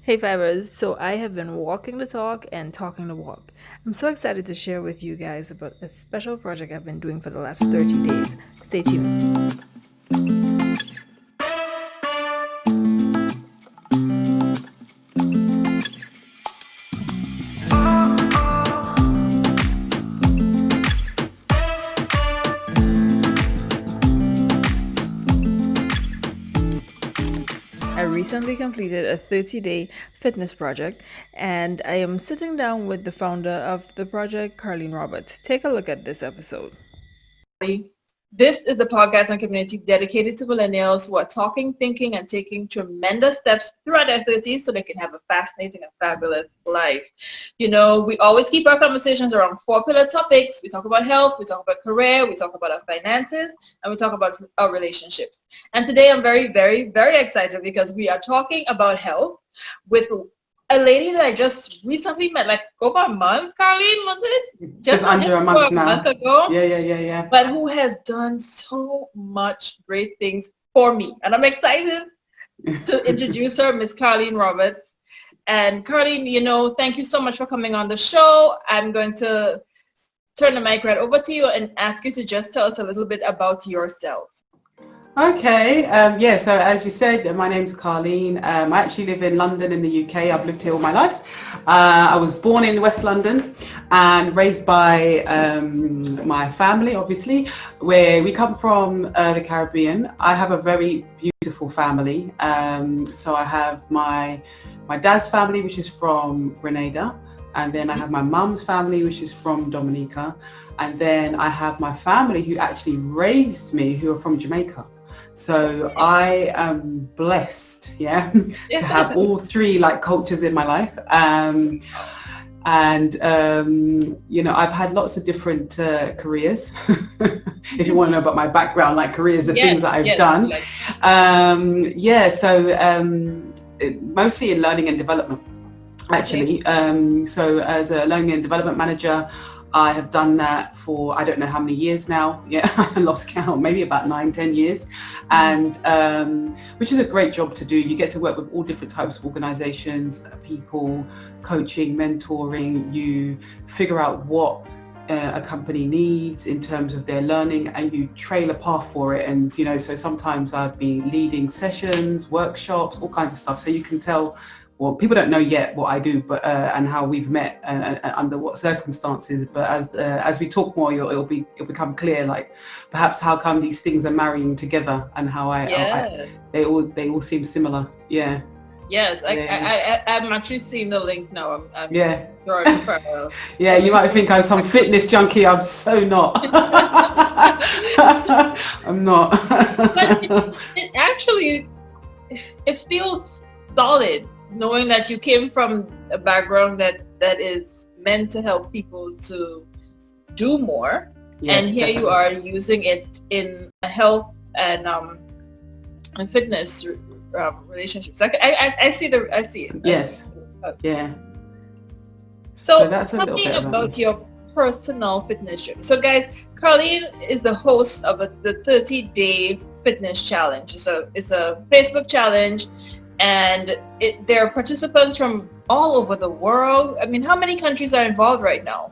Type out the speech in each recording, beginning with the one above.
Hey Fibers, so I have been walking the talk and talking the walk. I'm so excited to share with you guys about a special project I've been doing for the last 30 days. Stay tuned. I recently completed a 30-day fitness project, and I am sitting down with the founder of the project, Karlene Roberts. Take a look at this episode. This is a podcast and community dedicated to millennials who are talking, thinking, and taking tremendous steps throughout their 30s so they can have a fascinating and fabulous life. You know, we always keep our conversations around four pillar topics. We talk about health, we talk about career, we talk about our finances, and we talk about our relationships. And today I'm very, very, very excited because we are talking about health with a lady that I just recently met, like over a month, Karlene, was it? Just under a month now. Month ago. Yeah. But who has done so much great things for me. And I'm excited to introduce her, Miss Karlene Roberts. And Karlene, you know, thank you so much for coming on the show. I'm going to turn the mic right over to you and ask you to just tell us a little bit about yourself. Okay. So as you said, my name's Karlene. I actually live in London in the UK. I've lived here all my life. I was born in West London and raised by my family, obviously, where we come from the Caribbean. I have a very beautiful family. So I have my dad's family, which is from Grenada. And then I have my mum's family, which is from Dominica. And then I have my family who actually raised me, who are from Jamaica. So I am blessed, to have all three cultures in my life. I've had lots of different careers. If you want to know about my background, careers and things that I've done. Mostly in learning and development, actually. So as a learning and development manager, I have done that for I don't know how many years now. I lost count, maybe about 9-10 years, and which is a great job to do. You get to work with all different types of organizations, people, coaching, mentoring. You figure out what a company needs in terms of their learning, and you trail a path for it. And so sometimes I've been leading sessions, workshops, all kinds of stuff, so you can tell. Well, people don't know yet what I do, but and how we've met and under what circumstances. But as we talk more, it'll become clear, perhaps how come these things are marrying together and how they all seem similar. Yeah. Yes, I'm actually seeing the link now. I'm drawing parallel. Yeah, you might think I'm some fitness junkie. I'm so not. I'm not. But it feels solid, knowing that you came from a background that is meant to help people to do more, and here definitely. you are using it in a health and fitness relationships. I see it. Yes. Yeah. So that's a little talking bit about your personal fitness journey. So guys, Karlene is the host of the 30-day fitness challenge. It's a Facebook challenge. And there are participants from all over the world. I mean, how many countries are involved right now?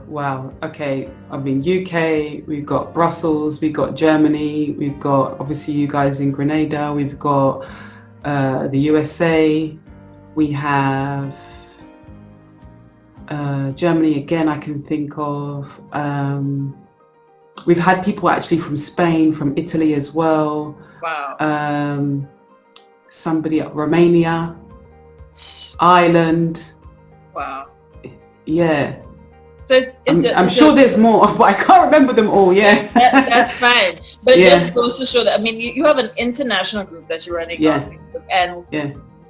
Wow. Okay. I mean, UK, we've got Brussels, we've got Germany, we've got obviously you guys in Grenada, we've got the USA, we have Germany again, I can think of. We've had people actually from Spain, from Italy as well. Wow. Somebody at Romania, Ireland. Wow. Yeah. So I'm sure there's more, but I can't remember them all. Yeah. That's fine. But it just goes to show that, I mean, you have an international group that you're running on Facebook, and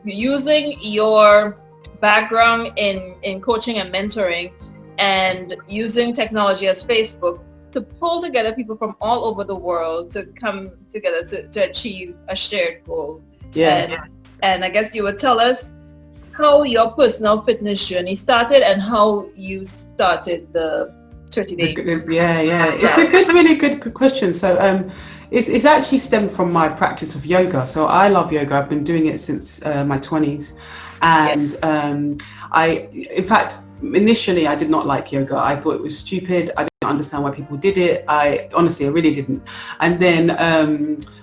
using your background in coaching and mentoring and using technology as Facebook to pull together people from all over the world to come together to achieve a shared goal. And I guess you would tell us how your personal fitness journey started and how you started the 30-day. It's a really good question. So It's actually stemmed from my practice of yoga. So I love yoga. I've been doing it since my 20s. And in fact, initially I did not like yoga. I thought it was stupid. I didn't understand why people did it. I really didn't. And then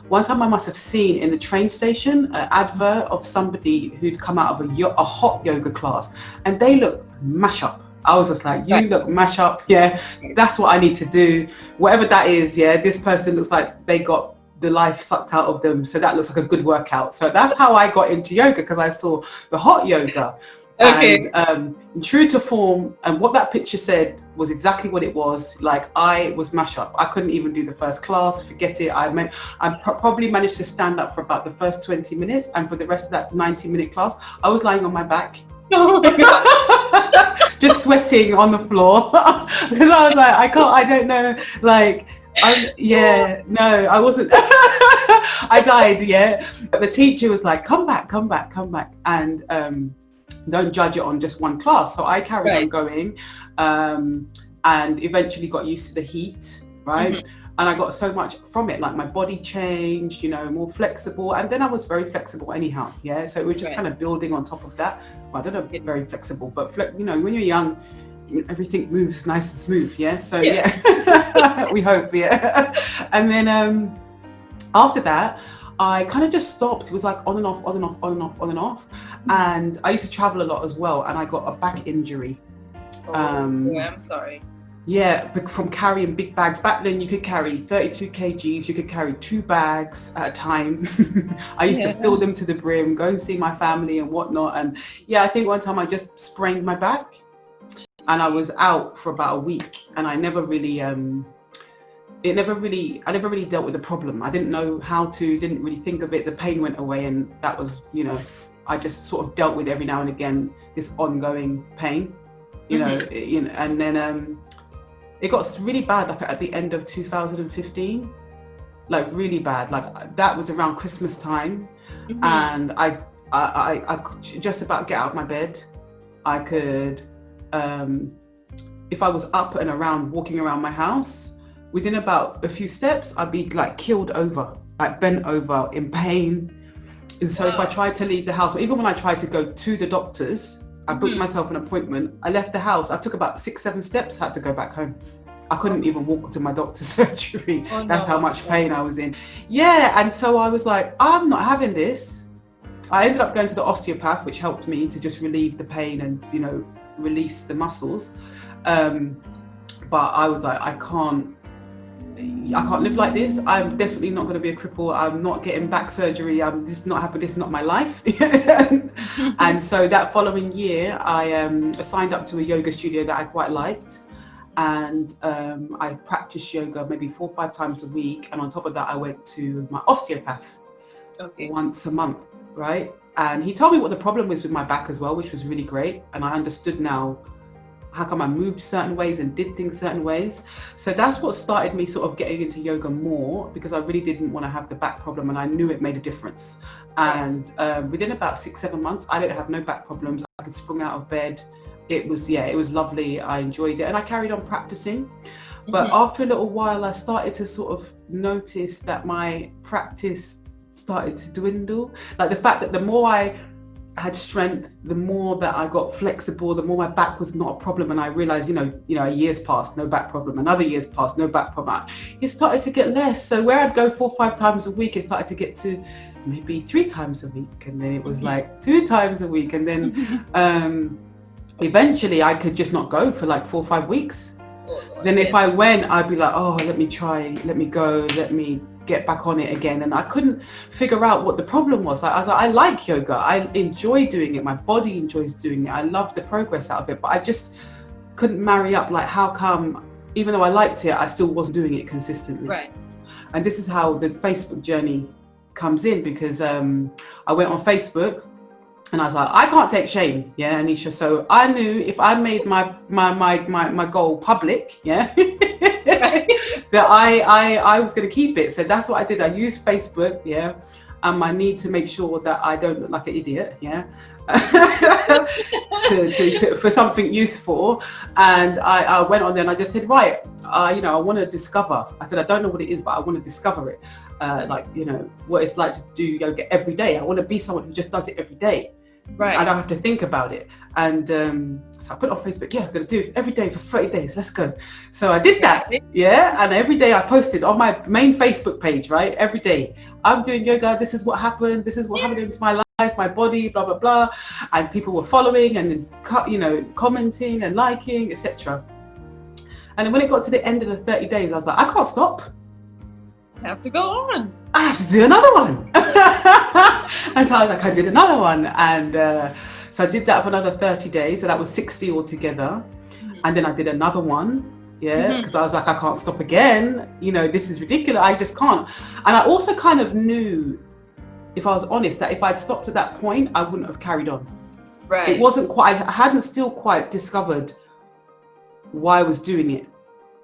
one time I must have seen in the train station an advert of somebody who'd come out of a hot yoga class, and they looked mash up. I was just like, you look mash up. Yeah, that's what I need to do. Whatever that is, yeah, this person looks like they got the life sucked out of them. So that looks like a good workout. So that's how I got into yoga, because I saw the hot yoga. Okay. And true to form, and what that picture said was exactly what it was. Like, I was mash up. I couldn't even do the first class. Forget it. I probably managed to stand up for about the first 20 minutes, and for the rest of that 90-minute class, I was lying on my back. Oh my God. Just sweating on the floor, because I was like, I don't know, like, I wasn't. I died. Yeah, but the teacher was like, come back, and don't judge it on just one class. So I carried on going, and eventually got used to the heat, right? Mm-hmm. And I got so much from it, like my body changed, more flexible. And then I was very flexible anyhow, yeah? So it was just kind of building on top of that. Well, I don't know, very flexible, but when you're young, everything moves nice and smooth, yeah? So yeah, we hope, yeah. And then after that, I kind of just stopped. It was like on and off. And I used to travel a lot as well, and I got a back injury. I'm sorry. Yeah, from carrying big bags. Back then you could carry 32 kgs, you could carry 2 bags at a time. I used to fill them to the brim, go and see my family and whatnot. And yeah, I think one time I just sprained my back, and I was out for about a week, and I never really I never really dealt with the problem. I didn't know how to, didn't really think of it. The pain went away, and that was, I just sort of dealt with every now and again this ongoing pain, and then it got really bad, like at the end of 2015, like really bad. Like that was around Christmas time, and I could just about get out of my bed. I could, if I was up and around, walking around my house, within about a few steps, I'd be like keeled over, like bent over in pain. And so if I tried to leave the house, or even when I tried to go to the doctors, I booked myself an appointment. I left the house. I took about 6-7 steps, had to go back home. I couldn't even walk to my doctor's surgery. That's how much pain I was in. Yeah, and so I was like, I'm not having this. I ended up going to the osteopath, which helped me to just relieve the pain and, release the muscles. But I was like, I can't live like this. I'm definitely not going to be a cripple. I'm not getting back surgery. This is not happening. This is not my life. And so that following year, I signed up to a yoga studio that I quite liked. And I practiced yoga maybe 4 or 5 times a week. And on top of that, I went to my osteopath once a month, right? And he told me what the problem was with my back as well, which was really great. And I understood now how come I moved certain ways and did things certain ways. So that's what started me sort of getting into yoga more, because I really didn't want to have the back problem, and I knew it made a difference. And within about 6-7 months, I didn't have no back problems. I could spring out of bed. It was lovely. I enjoyed it, and I carried on practicing. But after a little while, I started to sort of notice that my practice started to dwindle. Like the fact that the more I had strength, the more that I got flexible, the more my back was not a problem. And I realized, a year's passed, no back problem. Another year's passed, no back problem. It started to get less. So where I'd go 4 or 5 times a week, it started to get to maybe 3 times a week. And then it was like 2 times a week. And then eventually I could just not go for like 4 or 5 weeks. Then if I went, I'd be like, oh, let me try, let me go, let me get back on it again. And I couldn't figure out what the problem was. I was like, I like yoga. I enjoy doing it. My body enjoys doing it. I love the progress out of it. But I just couldn't marry up, like, how come, even though I liked it, I still wasn't doing it consistently. Right. And this is how the Facebook journey comes in, because I went on Facebook. And I was like, I can't take shame, yeah, Anisha. So I knew if I made my goal public, yeah, that I was going to keep it. So that's what I did. I used Facebook, yeah, and my need to make sure that I don't look like an idiot, for something useful. And I went on there and I just said, right, I want to discover. I said, I don't know what it is, but I want to discover it. What it's like to do yoga every day. I want to be someone who just does it every day. Right. I don't have to think about it. And so I put it on Facebook, I'm going to do it every day for 30 days. Let's go. So I did that. And every day I posted on my main Facebook page, right? Every day, I'm doing yoga. This is what happened. This is what happened to my life, my body, blah, blah, blah. And people were following and then, commenting and liking, etc. And then when it got to the end of the 30 days, I was like, I can't stop. I have to go on. I have to do another one. And so I was like, I did another one. And so I did that for another 30 days. So that was 60 altogether. And then I did another one. Because I was like, I can't stop again. This is ridiculous. I just can't. And I also kind of knew, if I was honest, that if I'd stopped at that point, I wouldn't have carried on. Right. It wasn't quite, I hadn't still quite discovered why I was doing it.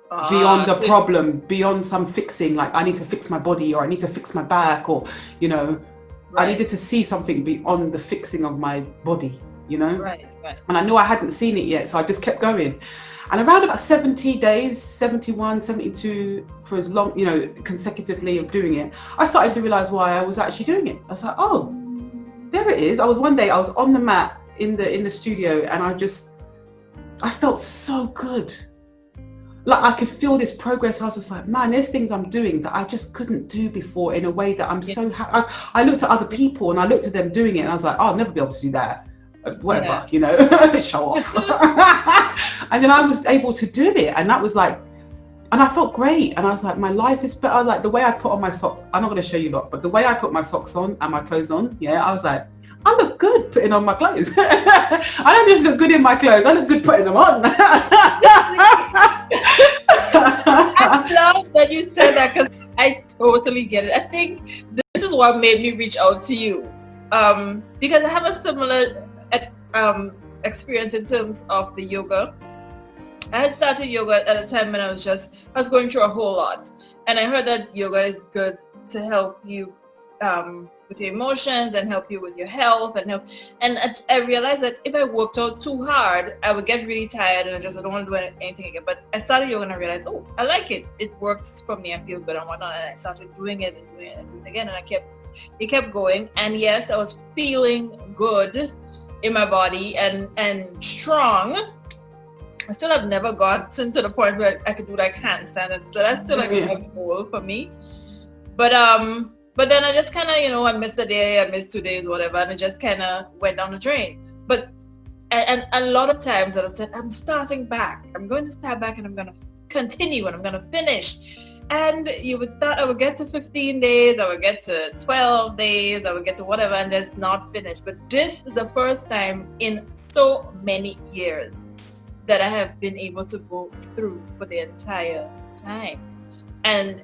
Beyond the problem, beyond some fixing, like I need to fix my body, or I need to fix my back, or I needed to see something beyond the fixing of my body, Right. And I knew I hadn't seen it yet, so I just kept going. And around about 70 days, 71, 72, for as long, consecutively of doing it, I started to realize why I was actually doing it. I was like, oh, there it is. One day I was on the mat in the studio, and I felt so good. Like I could feel this progress. I was just like, man, there's things I'm doing that I just couldn't do before in a way that I'm so happy. I looked at other people and I looked at them doing it, and I was like, oh, I'll never be able to do that. Whatever, show off. And then I was able to do it, and that was like, and I felt great. And I was like, my life is better. Like the way I put on my socks, I'm not going to show you lot, but the way I put my socks on and my clothes on, I was like, I look good putting on my clothes. I don't just look good in my clothes, I look good putting them on. I love that you said that, because I totally get it. I think this is what made me reach out to you, because I have a similar experience in terms of the yoga. I had started yoga at a time when I was going through a whole lot, and I heard that yoga is good to help you with your emotions and help you with your health and I realized that if I worked out too hard, I would get really tired and I don't want to do anything again. But I started yoga and I realized, oh, I like it. It works for me. I feel good and whatnot. And I started doing it and doing it and doing it again, and it kept going. And yes, I was feeling good in my body and strong. I still have never gotten to the point where I could do like handstand, so that's still like a goal for me. But then I just kind of, I missed a day, I missed 2 days, whatever, and it just kind of went down the drain. But, and a lot of times I said, I'm starting back. I'm going to start back and I'm going to continue and I'm going to finish. And you would start, I would get to 15 days, I would get to 12 days, I would get to whatever, and it's not finished. But this is the first time in so many years that I have been able to go through for the entire time. And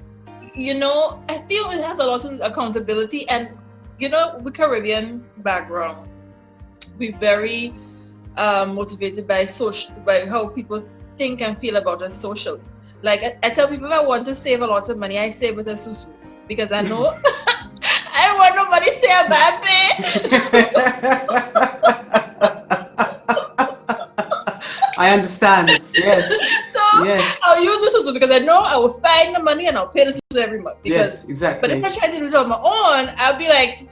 I feel it has a lot of accountability, and with Caribbean background, we're very motivated by how people think and feel about us socially. Like I tell people, if I want to save a lot of money, I save with a susu, because I know I don't want nobody to say a bad thing. I understand. Yes. So yes. I'll use the susu because I know I will find the money and I'll pay the susu every month. Yes, exactly. But if I try to do it on my own, I'll be like,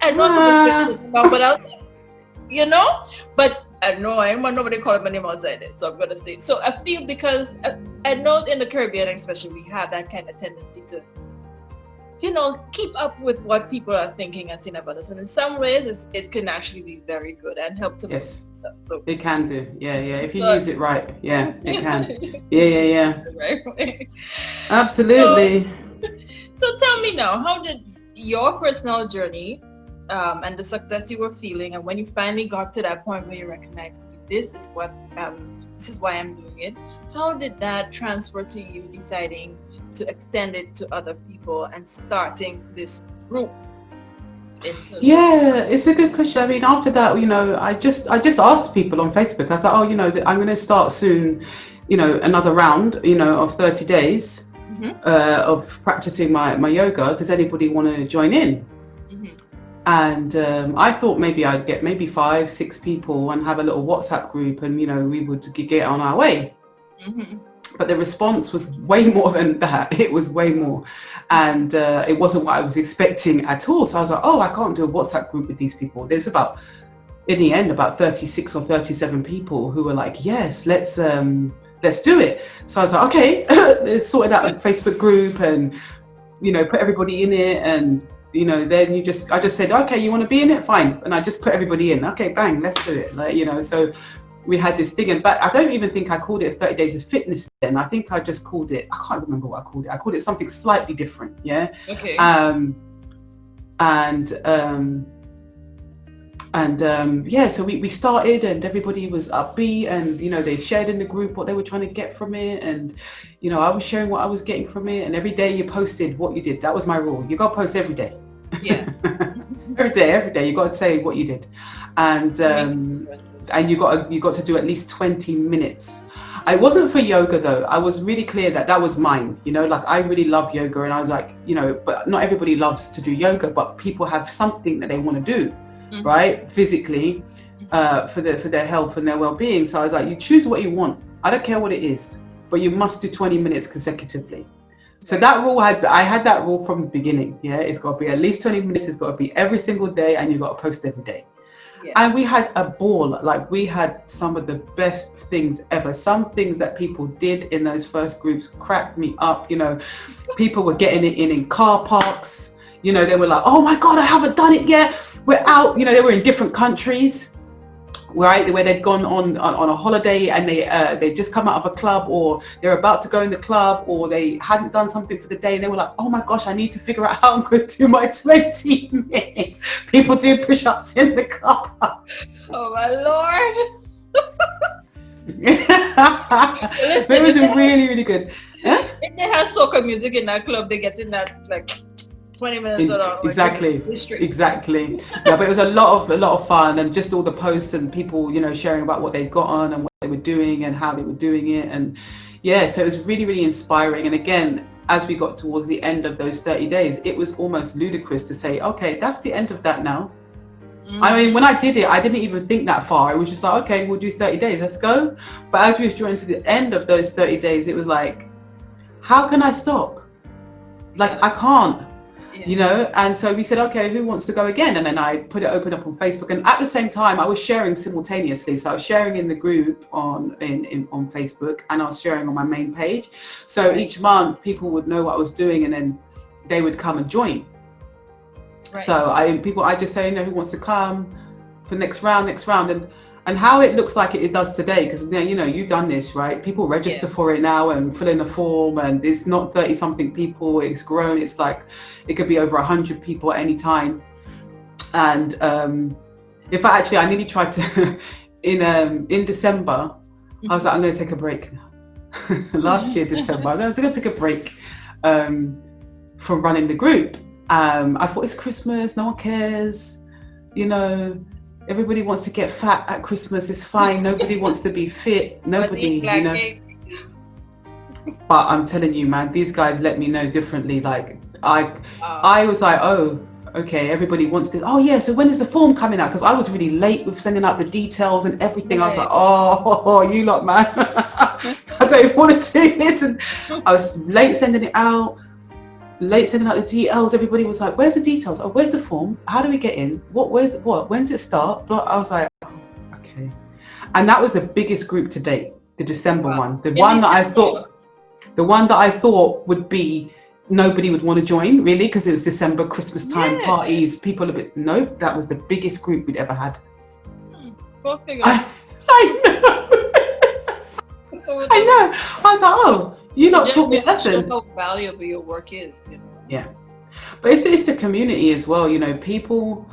I know I'm supposed to but I'll, but I know I ain't want nobody calling my name outside it, so I'm gonna say. So I feel, because I know in the Caribbean especially, we have that kind of tendency to, keep up with what people are thinking and saying about us, and in some ways it can actually be very good and help to. Yes. So, it can do. Yeah. If you use it right, it can. Yeah. Right way. Absolutely. So tell me now, how did your personal journey and the success you were feeling, and when you finally got to that point where you recognized this is why I'm doing it, how did that transfer to you deciding to extend it to other people and starting this group? Yeah, it's a good question. I mean, after that, I just asked people on Facebook. I said, I'm going to start soon, another round, of 30 days. of practicing my yoga. Does anybody want to join in? And I thought maybe I'd get maybe 5-6 people and have a little WhatsApp group, and we would get on our way. But the response was way more than that. It was way more, and it wasn't what I was expecting at all. So I was like, oh, I can't do a WhatsApp group with these people. There's in the end about 36 or 37 people who were like, yes, let's do it. So I was like, okay, let's sort it out a Facebook group and put everybody in it. And then I just said, okay, you want to be in it? Fine. And I just put everybody in. Okay, bang, let's do it. So we had this thing, but I don't even think I called it 30 Days of Fitness then. I think I just called it, I can't remember what I called it. I called it something slightly different. Yeah. Okay. So we started, and everybody was upbeat, and they shared in the group what they were trying to get from it, and I was sharing what I was getting from it, and every day you posted what you did. That was my rule. You got to post every day. Yeah. every day you got to say what you did, and you got to do at least 20 minutes. It wasn't for yoga though. I was really clear that was mine. Like I really love yoga, and I was like, but not everybody loves to do yoga, but people have something that they want to do. Right, physically, for their health and their well-being. So I was like, you choose what you want. I don't care what it is, but you must do 20 minutes consecutively. So that rule I had that rule from the beginning. Yeah, it's got to be at least 20 minutes. It's got to be every single day, and you got to post every day. Yeah. And we had a ball. Like we had some of the best things ever. Some things that people did in those first groups cracked me up. People were getting it in car parks. They were like, oh my God, I haven't done it yet. We're out. They were in different countries, right? Where they'd gone on a holiday, and they'd just come out of a club, or they're about to go in the club, or they hadn't done something for the day. And they were like, oh my gosh, I need to figure out how I'm going to do my 20 minutes. People do push-ups in the car. Oh my Lord. It was really, really good. Yeah? If they have soca music in that club, they get in that 20 minutes exactly. Yeah, but it was a lot of fun, and just all the posts and people sharing about what they'd got on and what they were doing and how they were doing it. And yeah, so it was really, really inspiring. And again, as we got towards the end of those 30 days, it was almost ludicrous to say, okay, that's the end of that now. I mean, when I did it, I didn't even think that far. It was just like, okay, we'll do 30 days, let's go. But as we was drawing to the end of those 30 days, it was like, how can I stop? I can't. And so we said, okay, who wants to go again? And then I opened up on Facebook, and at the same time I was sharing simultaneously. So I was sharing in the group on Facebook, and I was sharing on my main page. So each month people would know what I was doing, and then they would come and join. Right. So I just say, who wants to come for next round, and how it looks like it does today, because you've done this, right? People register for it now and fill in a form, and it's not 30 something people, it's grown. It's like it could be over 100 people at any time. And in fact, actually I nearly tried to in December, I was like, I'm going to take a break now. Last year December, I'm going to take a break from running the group. I thought it's Christmas, no one cares, everybody wants to get fat at Christmas. It's fine. Nobody wants to be fit. Nobody, But I'm telling you, man, these guys let me know differently. Like I was like, oh, okay, everybody wants this. Oh yeah, so when is the form coming out? Because I was really late with sending out the details and everything. Right. I was like, oh, you lot, man. I don't even want to do this. And I was late sending it out. Late sending out the details. Everybody was like, where's the details? Oh, where's the form? How do we get in? Where's what? When's it start? I was like, oh, okay. And that was the biggest group to date, the December one. The one that I thought would be nobody would want to join, really, because it was December, Christmas time, parties, people a bit. Nope, that was the biggest group we'd ever had. Go figure. I know. I know. I was like, oh. You not taught me a lesson. How valuable your work is. Yeah, but it's the community as well. People.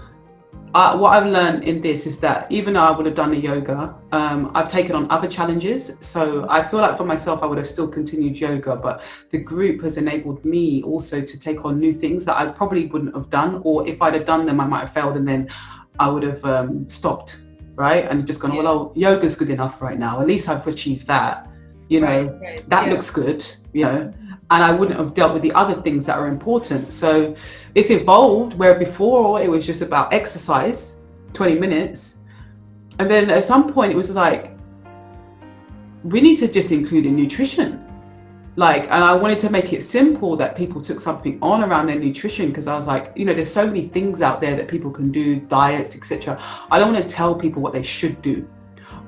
What I've learned in this is that even though I would have done the yoga, I've taken on other challenges. So I feel like for myself, I would have still continued yoga, but the group has enabled me also to take on new things that I probably wouldn't have done, or if I'd have done them, I might have failed, and then I would have stopped, right? And just gone, well, yoga's good enough right now. At least I've achieved that. you know, Right. that Yeah. looks good, you know, and I wouldn't have dealt with the other things that are important. So it's evolved where before it was just about exercise, 20 minutes. And then at some point it was like, we need to just include in nutrition. Like, and I wanted to make it simple that people took something on around their nutrition, because I was like, you know, there's so many things out there that people can do, diets, etc. I don't want to tell people what they should do,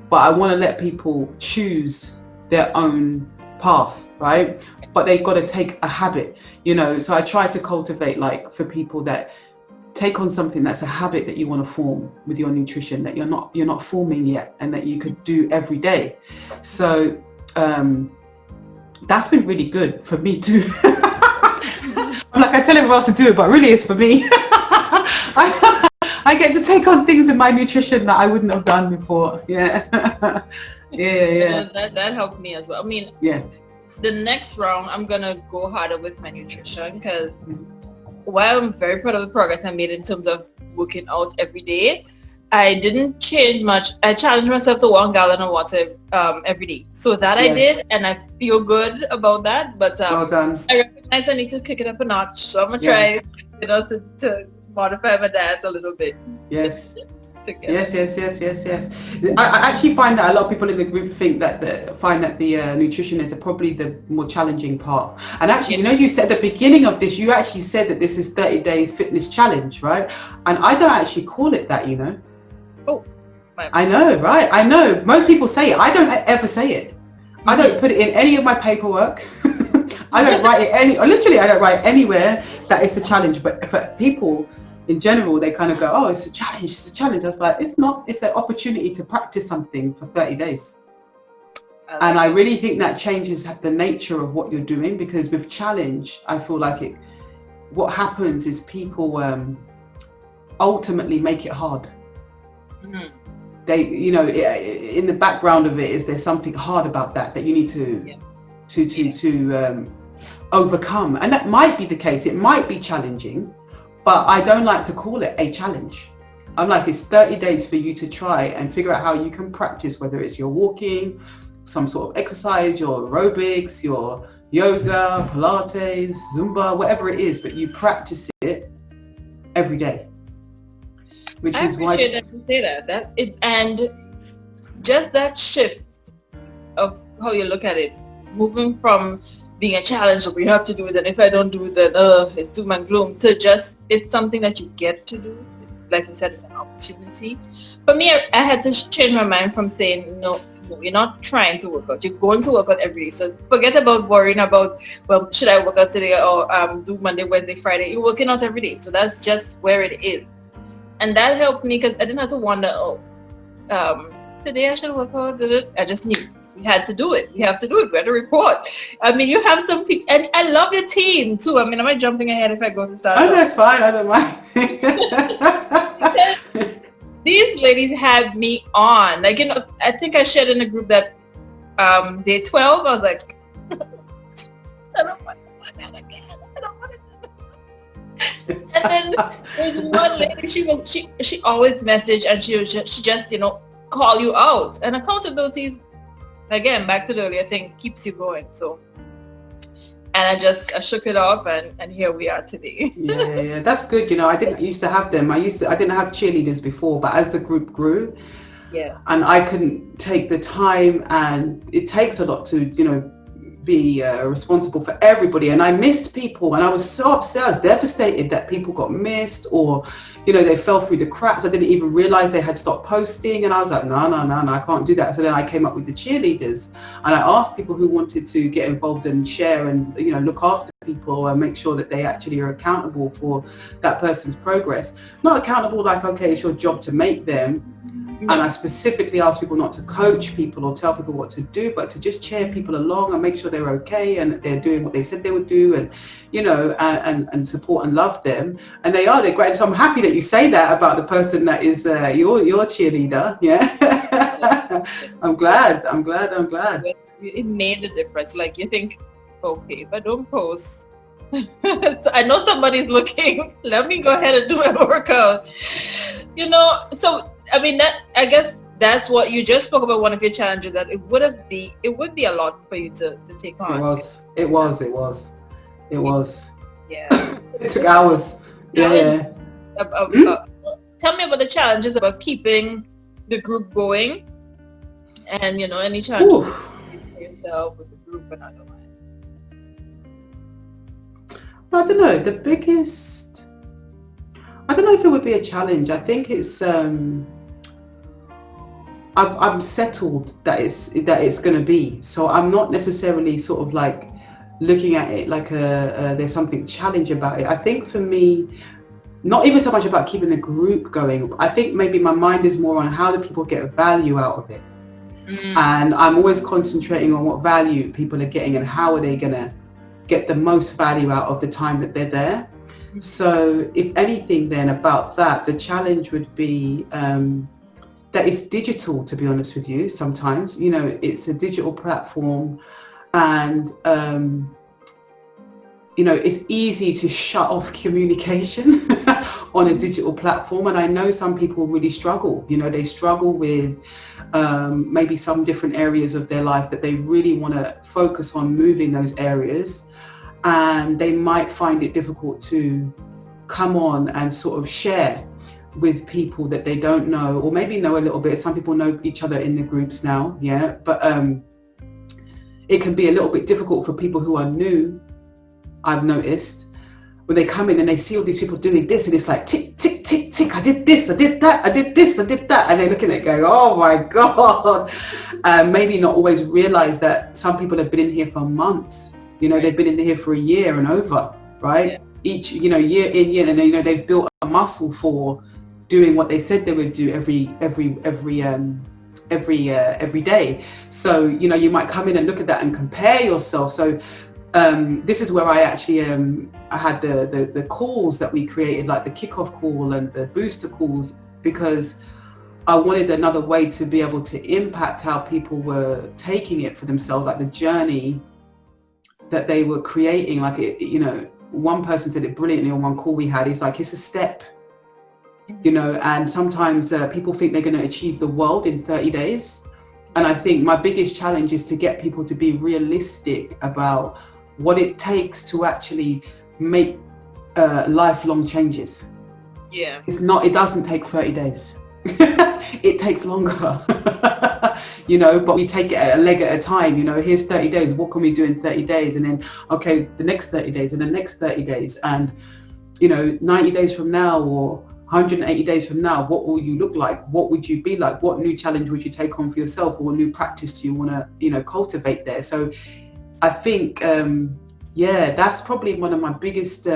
but I want to let people choose their own path, right? But they've got to take a habit, you know. So I try to cultivate, like, for people that take on something that's a habit that you want to form with your nutrition, that you're not forming yet, and that you could do every day. So that's been really good for me too. I'm like, I tell everyone else to do it, but really it's for me. I get to take on things in my nutrition that I wouldn't have done before. Yeah. Yeah. That helped me as well. I mean, Yeah. the next round, I'm going to go harder with my nutrition, because while I'm very proud of the progress I made in terms of working out every day, I didn't change much. I challenged myself to 1 gallon of water every day. So that I did, and I feel good about that. But Well done. I recognize I need to kick it up a notch. So I'm going to try, you know, to modify my diet a little bit. Yes. Together. Yes. I actually find that a lot of people in the group think that the nutrition is probably the more challenging part. And actually, you know, you said at the beginning of this, you actually said that this is 30-day fitness challenge, right? And I don't actually call it that, you know. Oh, I know, right? I know. Most people say it. I don't ever say it. I don't put it in any of my paperwork. I don't write it literally I don't write anywhere that it's a challenge. But for people in general, they kind of go, oh, it's a challenge. I was like, it's not. It's an opportunity to practice something for 30 days. And I really think that changes the nature of what you're doing, because with challenge, I feel like what happens is people ultimately make it hard. Mm-hmm. They, you know, in the background of it is there's something hard about that you need to overcome. And that might be the case. It might be challenging, but I don't like to call it a challenge. I'm like, it's 30 days for you to try and figure out how you can practice, whether it's your walking, some sort of exercise, your aerobics, your yoga, Pilates, Zumba, whatever it is, but you practice it every day. Which I is why appreciate that you say that. And just that shift of how you look at it, moving from being a challenge that we have to do it, and if I don't do it, then it's doom and gloom, to just, it's something that you get to do. Like you said, it's an opportunity. For me, I had to change my mind from saying, no, you're not trying to work out. You're going to work out every day. So forget about worrying about, well, should I work out today or do Monday, Wednesday, Friday? You're working out every day. So that's just where it is. And that helped me, because I didn't have to wonder, today I should work out. I just knew we had to do it. We have to do it. We had to report. I mean, you have some people, and I love your team too. I mean, am I jumping ahead if I go to start? Oh, that's fine. I don't mind. These ladies had me on. Like, you know, I think I shared in a group that day 12, I was like, I don't want to work out again. I don't want to do it. And then there's this one lady, she always messaged, and she just, you know, call you out. And accountability is, again, back to the earlier thing, keeps you going. So, and I shook it off, and here we are today. Yeah, that's good. You know, I didn't used to have them. I didn't have cheerleaders before, but as the group grew, and I couldn't take the time, and it takes a lot to, you know, be responsible for everybody. And I missed people, and I was so upset. I was devastated that people got missed, or, you know, they fell through the cracks. I didn't even realize they had stopped posting, and I was like, no, I can't do that. So then I came up with the cheerleaders, and I asked people who wanted to get involved and share and, you know, look after people and make sure that they actually are accountable for that person's progress. Not accountable like, okay, it's your job to make them. And I specifically ask people not to coach people or tell people what to do, but to just cheer people along and make sure they're okay and that they're doing what they said they would do, and, you know, and support and love them. And they're great. So I'm happy that you say that about the person that is your cheerleader. Yeah. I'm glad. It made a difference. Like, you think, okay, if I don't post, I know somebody's looking, let me go ahead and do my workout. You know, so I mean, that, I guess that's what you just spoke about, one of your challenges, that it would be a lot for you to take on. It was. Yeah. It took hours. Yeah. Tell me about the challenges about keeping the group going, and any challenges you face for yourself with the group and otherwise. I don't know. I don't know if it would be a challenge. I think it's I'm settled that it's going to be. So I'm not necessarily sort of like looking at it like there's something challenge about it. I think for me, not even so much about keeping the group going. I think maybe my mind is more on how do people get value out of it. And I'm always concentrating on what value people are getting and how are they going to get the most value out of the time that they're there. So if anything then about that, the challenge would be that it's digital, to be honest with you. Sometimes, it's a digital platform, and it's easy to shut off communication on a digital platform. And I know some people really struggle. They struggle with maybe some different areas of their life that they really want to focus on moving those areas. And they might find it difficult to come on and sort of share with people that they don't know, or maybe know a little bit. Some people know each other in the groups now, yeah, but it can be a little bit difficult for people who are new. I've noticed when they come in and they see all these people doing this, and it's like tick, tick, tick, tick, I did this, I did that, I did this, I did that, and they're looking at it going, oh my God. Maybe not always realize that some people have been in here for months. They've been in here for a year and over, right? Yeah. Each, year in, year, and they've built a muscle for doing what they said they would do every day. So, you might come in and look at that and compare yourself. So this is where I actually I had the calls that we created, like the kickoff call and the booster calls, because I wanted another way to be able to impact how people were taking it for themselves, like the journey that they were creating. Like one person said it brilliantly on one call we had. It's like, it's a step, and sometimes people think they're going to achieve the world in 30 days. And I think my biggest challenge is to get people to be realistic about what it takes to actually make lifelong changes. Yeah. It doesn't take 30 days. It takes longer. But we take it a leg at a time. Here's 30 days. What can we do in 30 days? And then, okay, the next 30 days and the next 30 days. And, 90 days from now or 180 days from now, what will you look like? What would you be like? What new challenge would you take on for yourself, or new practice do you want to, cultivate there? So I think, that's probably one of my biggest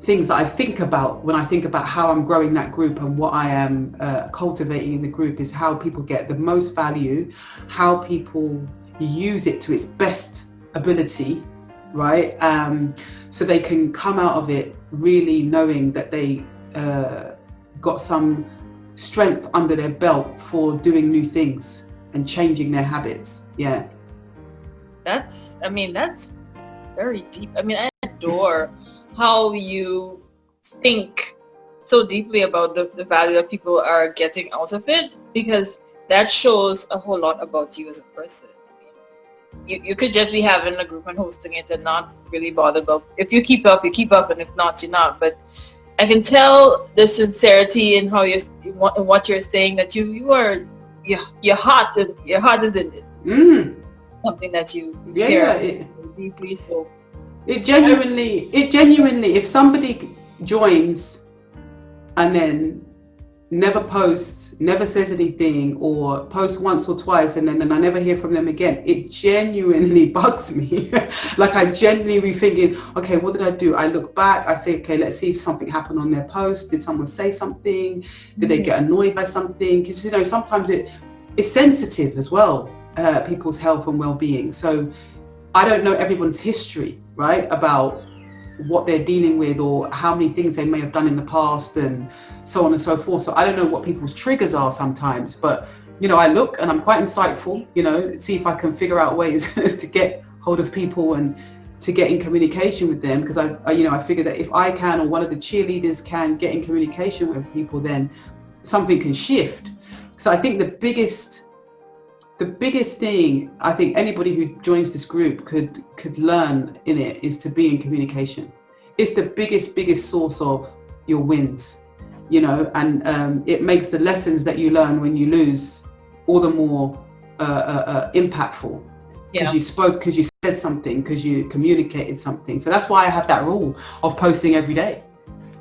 things that I think about when I think about how I'm growing that group and what I am cultivating in the group, is how people get the most value, how people use it to its best ability, right? So they can come out of it really knowing that they got some strength under their belt for doing new things and changing their habits. Yeah. That's very deep. I adore how you think so deeply about the value that people are getting out of it, because that shows a whole lot about you as a person. You could just be having a group and hosting it and not really bother about, if you keep up, you keep up, and if not, you're not. But I can tell the sincerity in how in what you're saying, that you're hot, and your heart is in this. Something that you care deeply. So it genuinely, if somebody joins and then never posts, never says anything, or posts once or twice and then I never hear from them again, it genuinely bugs me. Like, I genuinely be thinking, okay, what did I do? I look back, I say, okay, let's see if something happened on their post. Did someone say something? Did they get annoyed by something? Because, sometimes it's sensitive as well, people's health and well-being. So I don't know everyone's history, right, about what they're dealing with or how many things they may have done in the past and so on and so forth. So I don't know what people's triggers are sometimes, but I look and I'm quite insightful, see if I can figure out ways to get hold of people and to get in communication with them, because I figure that if I can, or one of the cheerleaders can get in communication with people, then something can shift. So I think the biggest thing I think anybody who joins this group could learn in it is to be in communication. It's the biggest source of your wins, you know, and it makes the lessons that you learn when you lose all the more impactful, because you spoke, because you said something, because you communicated something. So that's why I have that rule of posting every day.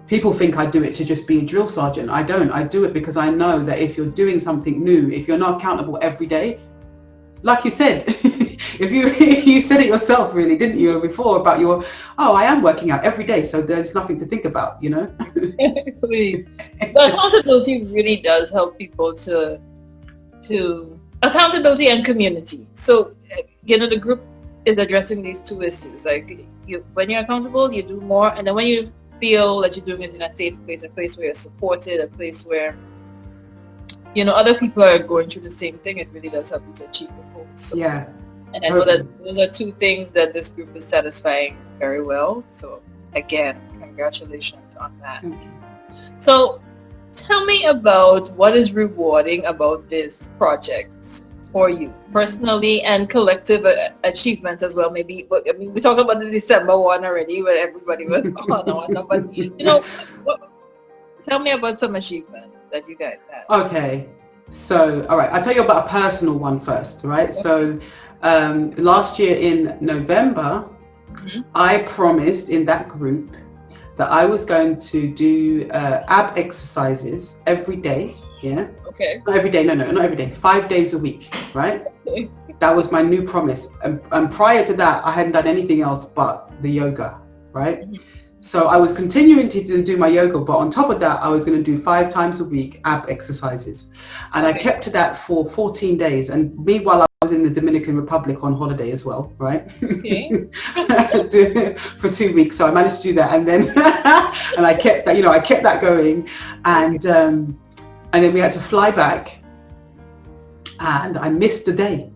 People think I do it to just be a drill sergeant. I don't. I do it because I know that if you're doing something new, if you're not accountable every day, like you said, if you said it yourself, really, didn't you, before, about your, I am working out every day, so there's nothing to think about, you know? But accountability really does help people to accountability and community. So, you know, the group is addressing these two issues. Like, when you're accountable, you do more, and then when you feel that you're doing it in a safe place, a place where you're supported, a place where, you know, other people are going through the same thing, it really does help you to achieve the goals. So, yeah. And I know that those are two things that this group is satisfying very well. So again, congratulations on that. So tell me about what is rewarding about this project for you personally, and collective achievements as well. Maybe, I mean, we talked about the December one already, where everybody was on, but you know, tell me about some achievements that you guys had. Okay, so all right, I'll tell you about a personal one first, right? Okay. So last year in November, I promised in that group that I was going to do ab exercises every day. Yeah. Okay. Not every day. No, not every day. 5 days a week, right? Okay. That was my new promise. And prior to that, I hadn't done anything else but the yoga, right? Mm-hmm. So I was continuing to do my yoga, but on top of that, I was going to do 5 times a week ab exercises. And I kept to that for 14 days. And meanwhile, I was in the Dominican Republic on holiday as well, right? Okay. For 2 weeks. So I managed to do that. And then, and I kept that, I kept that going. And then we had to fly back, and I missed the day.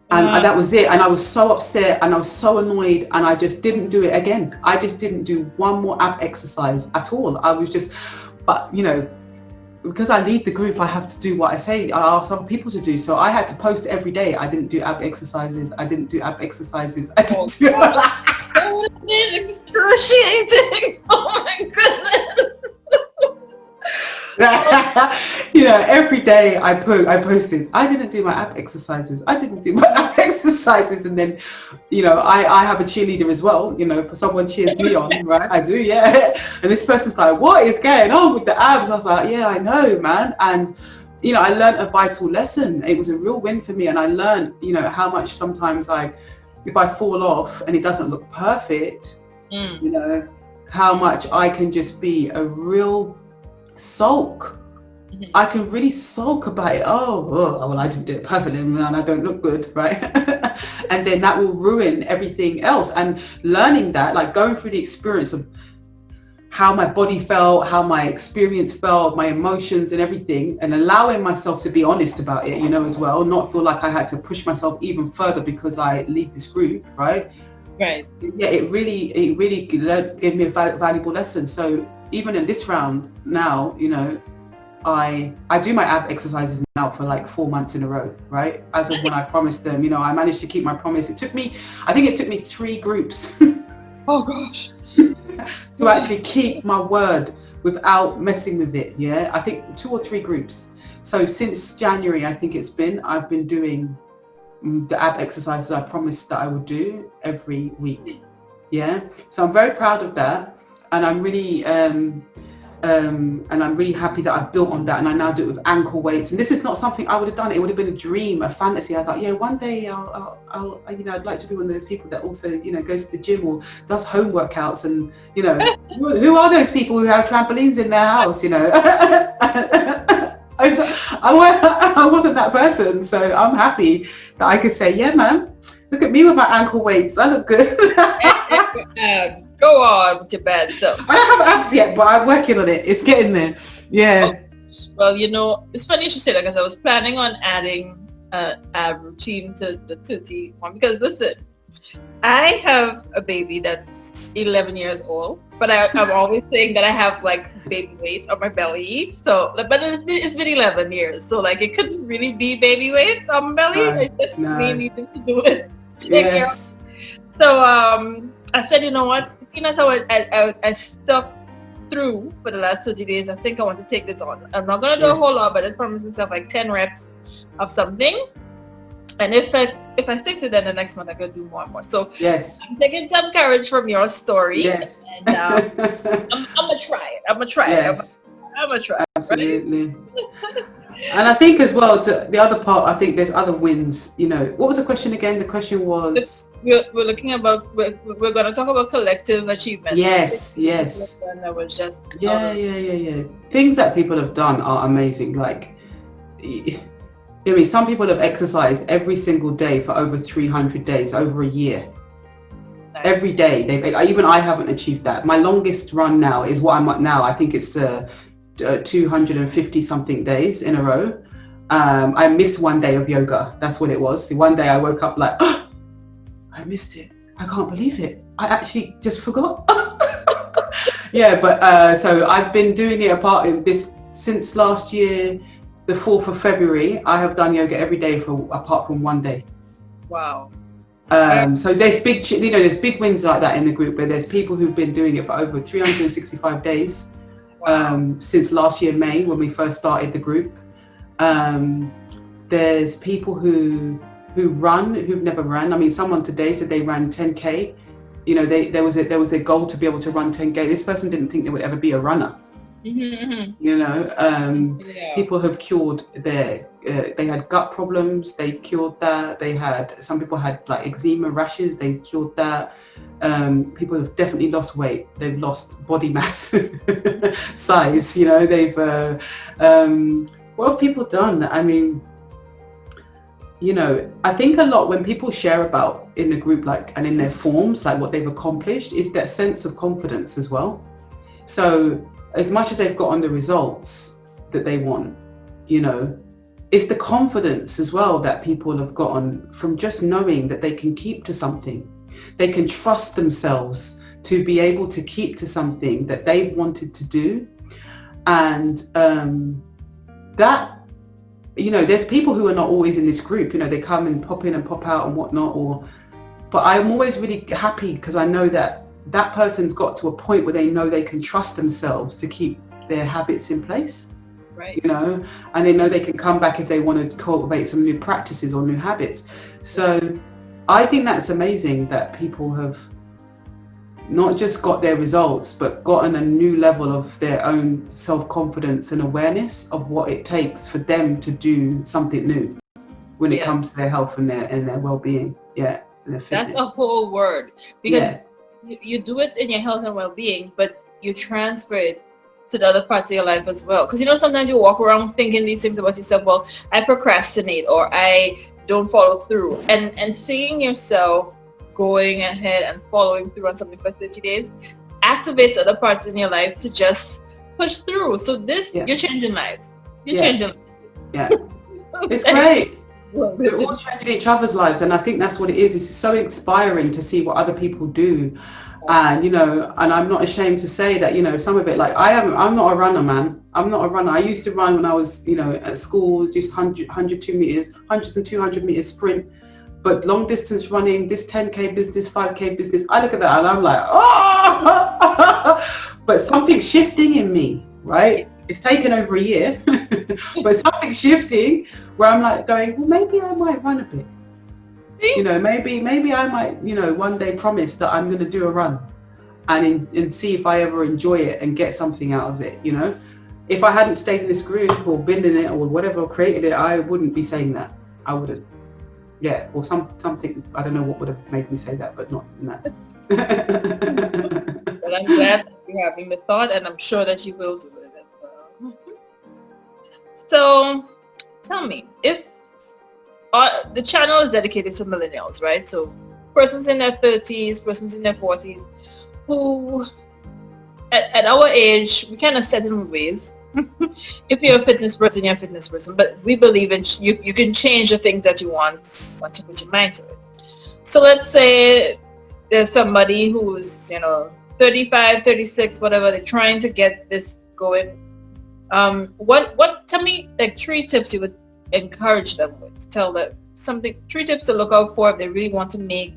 And that was it. And I was so upset, and I was so annoyed, and I just didn't do it again. I just didn't do one more ab exercise at all. I was just, but because I lead the group, I have to do what I say. I ask other people to do. So I had to post every day. I didn't do ab exercises. I didn't do ab exercises. I didn't do that would have been excruciating. Oh my goodness. Every day I posted, I didn't do my ab exercises. I didn't do my ab exercises. And then, I have a cheerleader as well, someone cheers me on, right? I do, yeah. And this person's like, what is going on with the abs? I was like, yeah, I know, man. And, I learned a vital lesson. It was a real win for me. And I learned, how much sometimes if I fall off and it doesn't look perfect, how much I can just be a real sulk. I can really sulk about it. Well, I didn't do it perfectly and I don't look good, right? And then that will ruin everything else. And learning that, like going through the experience of how my body felt, how my experience felt, my emotions and everything, and allowing myself to be honest about it, as well, not feel like I had to push myself even further because I lead this group, right? Right. Yeah, it really gave me a valuable lesson. So even in this round now, I do my ab exercises now for like 4 months in a row, right? As of when I promised them, I managed to keep my promise. I think it took me 3 groups. Oh gosh. To actually keep my word without messing with it. Yeah, I think 2 or 3 groups. So since January, I think I've been doing the ab exercises I promised that I would do every week. Yeah, so I'm very proud of that, and I'm really happy that I've built on that, and I now do it with ankle weights. And this is not something I would have done. It would have been a dream, a fantasy. I thought, yeah, one day I'll I'd like to be one of those people that also goes to the gym or does home workouts, and who are those people who have trampolines in their house? I wasn't that person, so I'm happy that I could say, yeah, man, look at me with my ankle weights. I look good. Abs. Go on with your bad stuff. I don't have abs yet, but I'm working on it. It's getting there. Yeah. Well, it's funny you should say that, because I was planning on adding ab routine to the 30 one, because listen, I have a baby that's 11 years old, but I'm always saying that I have like baby weight on my belly. So, but it's been 11 years, so like it couldn't really be baby weight on my belly. No, It's just me no. needing to do it. Take care of. Yes. So I said, you know what? Seeing as how I stuck through for the last 30 days, I think I want to take this on. I'm not gonna do a whole lot, but I promised myself like 10 reps of something. And if I stick to that, the next month I could do more and more. So Yes. I'm taking some courage from your story, Yes. and I'm gonna try it. I'm gonna try it. Yes. I'm gonna try it. Absolutely. And I think as well, to the other part, I think there's other wins. You know, what was the question again? The question was... We're looking about, we're going to talk about collective achievements. Yes, yes. And that was just... Yeah. Things that people have done are amazing. Like, I mean, some people have exercised every single day for over 300 days, over a year. Nice. Every day. Even I haven't achieved that. My longest run now is what I'm at now. I think it's 250 something days in a row. I missed one day of yoga. That's what it was. One day I woke up like, oh, I missed it. I can't believe it. I actually just forgot. Yeah, but so I've been doing it since last year, the 4th of February. I have done yoga every day apart from one day. Wow. So there's big wins like that in the group where there's people who've been doing it for over 365 days. Wow. Since last year, May, when we first started the group. There's people who've never ran. I mean, someone today said they ran 10K. You know, there was a goal to be able to run 10K. This person didn't think there would ever be a runner. Mm-hmm. You know, people have cured they had gut problems, they cured that. Some people had like eczema rashes, they cured that. People have definitely lost weight, they've lost body mass, size, you know, what have people done? I mean, you know, I think a lot when people share about in the group, like, and in their forms, like what they've accomplished, is that sense of confidence as well. So as much as they've gotten the results that they want, you know, it's the confidence as well that people have gotten from just knowing that they can keep to something. They can trust themselves to be able to keep to something that they've wanted to do. And that, you know, there's people who are not always in this group, you know, they come and pop in and pop out and whatnot, but I'm always really happy because I know that person's got to a point where they know they can trust themselves to keep their habits in place. Right. You know, and they know they can come back if they want to cultivate some new practices or new habits. So I think that's amazing that people have not just got their results, but gotten a new level of their own self-confidence and awareness of what it takes for them to do something new when it comes to their health and their well-being. Yeah. And their fitness. That's a whole word, because you do it in your health and well-being, but you transfer it to the other parts of your life as well. Because, you know, sometimes you walk around thinking these things about yourself, well, I procrastinate or I don't follow through. And seeing yourself going ahead and following through on something for 30 days activates other parts in your life to just push through. So you're changing lives. You're changing lives. Yeah. It's great. We're all changing each other's lives, and I think that's what it is. It's so inspiring to see what other people do. And, you know, and I'm not ashamed to say that, you know, some of it, like I'm not a runner, man. I'm not a runner. I used to run when I was, you know, at school, just 100 meters, 100 and 200 meters sprint. But long distance running, this 10K business, 5K business, I look at that and I'm like, oh, but something's shifting in me, right? It's taken over a year, but something's shifting where I'm like going, well, maybe I might run a bit. You know, maybe I might, you know, one day promise that I'm going to do a run and see if I ever enjoy it and get something out of it, you know. If I hadn't stayed in this group or been in it or whatever, or created it, I wouldn't be saying that. I wouldn't. Yeah, or something, I don't know what would have made me say that, but not in that. Well, I'm glad that you're having the thought, and I'm sure that you will do it as well. So, tell me, if the channel is dedicated to millennials, right? So, persons in their 30s, persons in their 40s, who, at our age, we kind of set in ways. If you're a fitness person, you're a fitness person, but we believe in you can change the things that you want once you put your mind to it. So let's say there's somebody who's, 35, 36, whatever, they're trying to get this going. Tell me like 3 tips you would encourage them with, tell them 3 tips to look out for if they really want to make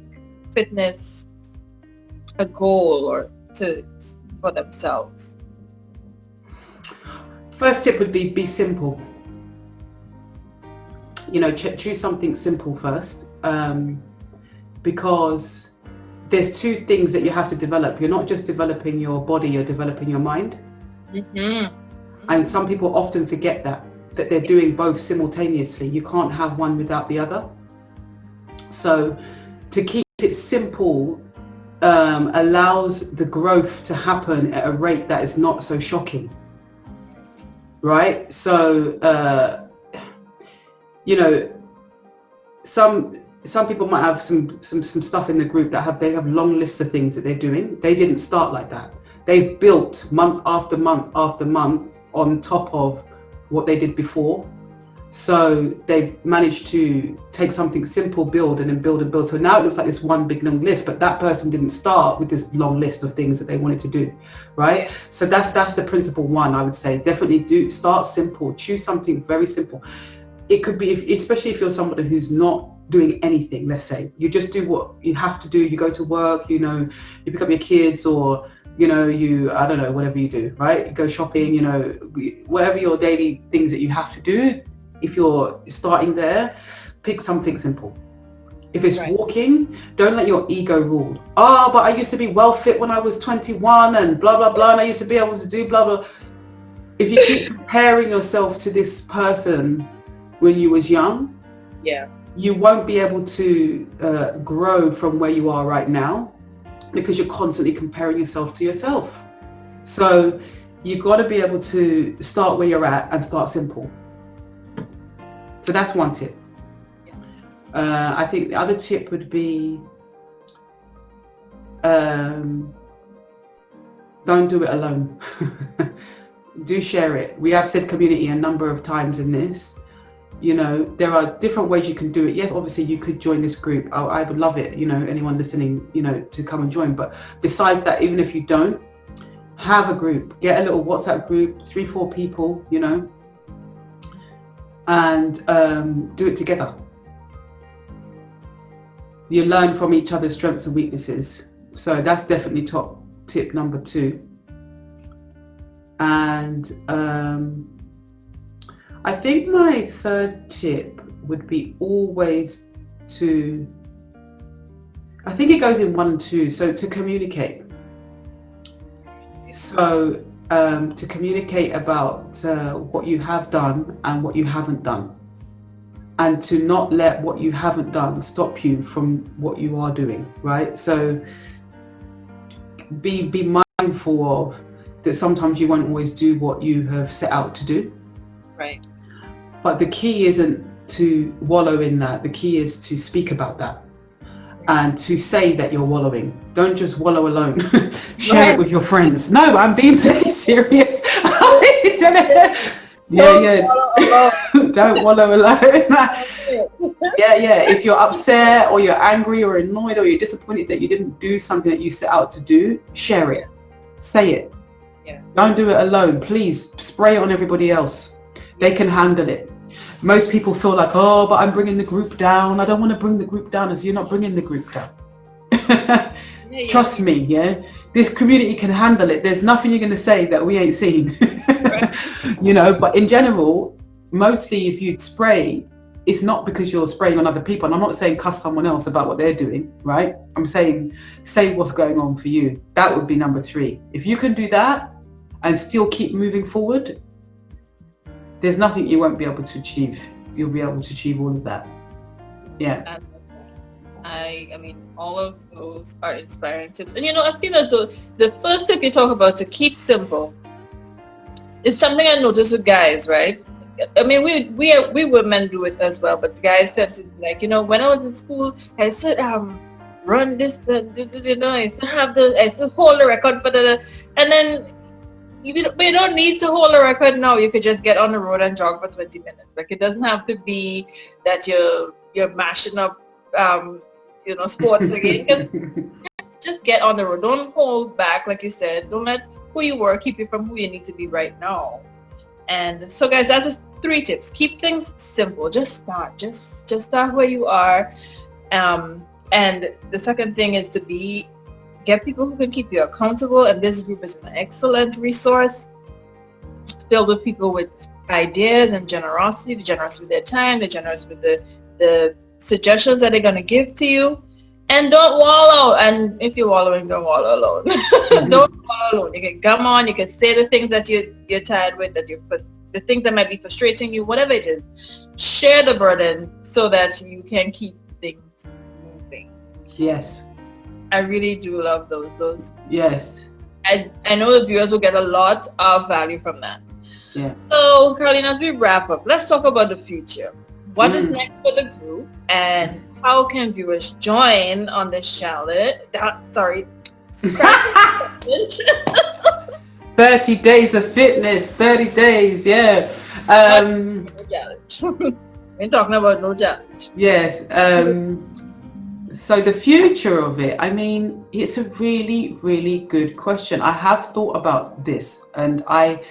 fitness a goal or for themselves. First tip would be simple. Choose something simple first, because there's 2 things that you have to develop. You're not just developing your body, you're developing your mind. Mm-hmm. And some people often forget that they're doing both simultaneously. You can't have one without the other. So to keep it simple allows the growth to happen at a rate that is not so shocking, right? So some people might have some stuff in the group they have long lists of things that they're doing. They didn't start like that. They've built month after month after month on top of what they did before. So they've managed to take something simple, build, and then build and build. So now it looks like this one big long list, but that person didn't start with this long list of things that they wanted to do, right? So that's the principle 1, I would say. Definitely start simple. Choose something very simple. It could be, especially if you're somebody who's not doing anything, let's say. You just do what you have to do. You go to work, you pick up your kids, or I don't know, whatever you do, right? You go shopping, whatever your daily things that you have to do. If you're starting there, pick something simple. If it's walking, don't let your ego rule. Oh, but I used to be well fit when I was 21 and blah, blah, blah. And I used to be able to do blah, blah. If you keep comparing yourself to this person when you was young, you won't be able to grow from where you are right now, because you're constantly comparing yourself to yourself. So you've got to be able to start where you're at and start simple. So that's 1 tip. I think the other tip would be don't do it alone. Do share it. We have said community a number of times in this. There are different ways you can do it. Yes, obviously you could join this group. I would love it, anyone listening, to come and join. But besides that, even if you don't, have a group. Get a little WhatsApp group, 3-4 people, and do it together. You learn from each other's strengths and weaknesses. So that's definitely top tip number 2. And I think my 3rd tip would be always I think it goes in 1 and 2, so to communicate. So to communicate about what you have done and what you haven't done, and to not let what you haven't done stop you from what you are doing, right? So be mindful of that sometimes you won't always do what you have set out to do. Right. But the key isn't to wallow in that. The key is to speak about that and to say that you're wallowing. Don't just wallow alone. Share it with your friends. No, I'm being really serious. Don't wallow alone. If you're upset or you're angry or annoyed or you're disappointed that you didn't do something that you set out to do, share it. Say it. Don't do it alone. Please spray it on everybody else. They can handle it. Most people feel like, oh, but I'm bringing the group down. I don't want to bring the group down. As you're not bringing the group down. Trust me, this community can handle it. There's nothing you're going to say that we ain't seen. But in general, mostly if you spray, it's not because you're spraying on other people. And I'm not saying cuss someone else about what they're doing, right? I'm saying say what's going on for you. That would be number 3. If you can do that and still keep moving forward, there's nothing you won't be able to achieve. You'll be able to achieve all of that. Yeah. I mean, all of those are inspiring tips. And I feel as though the first tip you talk about, to keep simple, is something I noticed with guys, right? I mean, we women do it as well, but guys tend to be like, when I was in school, I used to run this, I used to hold the record for and then you don't need to hold a record now. You could just get on the road and jog for 20 minutes. Like, it doesn't have to be that you're mashing up sports again. Just get on the road. Don't hold back, like you said. Don't let who you were keep you from who you need to be right now. And so, guys, that's just 3 tips. Keep things simple. Just start. Just start where you are. And the second thing is to get people who can keep you accountable. And this group is an excellent resource filled with people with ideas and generosity. They're generous with their time. They're generous with the suggestions that they're going to give to you. And don't wallow. And if you're wallowing, don't wallow alone. Don't wallow alone. You can come on. You can say the things that you're tired with, the things that might be frustrating you, whatever it is. Share the burdens so that you can keep things moving. Yes. I really do love those. Yes. I know the viewers will get a lot of value from that. Yeah. So, Karlene, as we wrap up, let's talk about the future. What is next for the group, and how can viewers join on this challenge? 30 days of fitness, 30 days, yeah. No challenge. We're talking about no challenge. Yes. So the future of it, I mean, it's a really, really good question. I have thought about this, and I